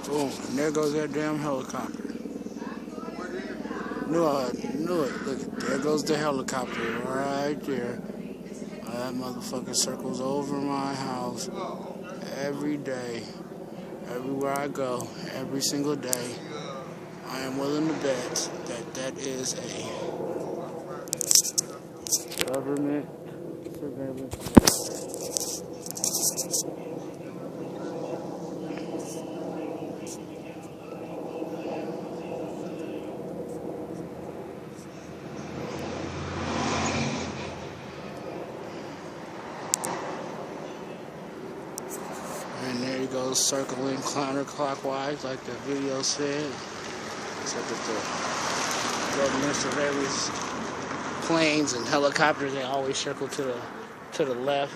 Boom, and there goes that damn helicopter. Knew it. Look, there goes the helicopter right there. That motherfucker circles over my house every day, everywhere I go, every single day. I am willing to bet that that is a government surveillance. And there he goes, circling counterclockwise, like the video said. So that the government surveillance planes and helicopters, they always circle to the left.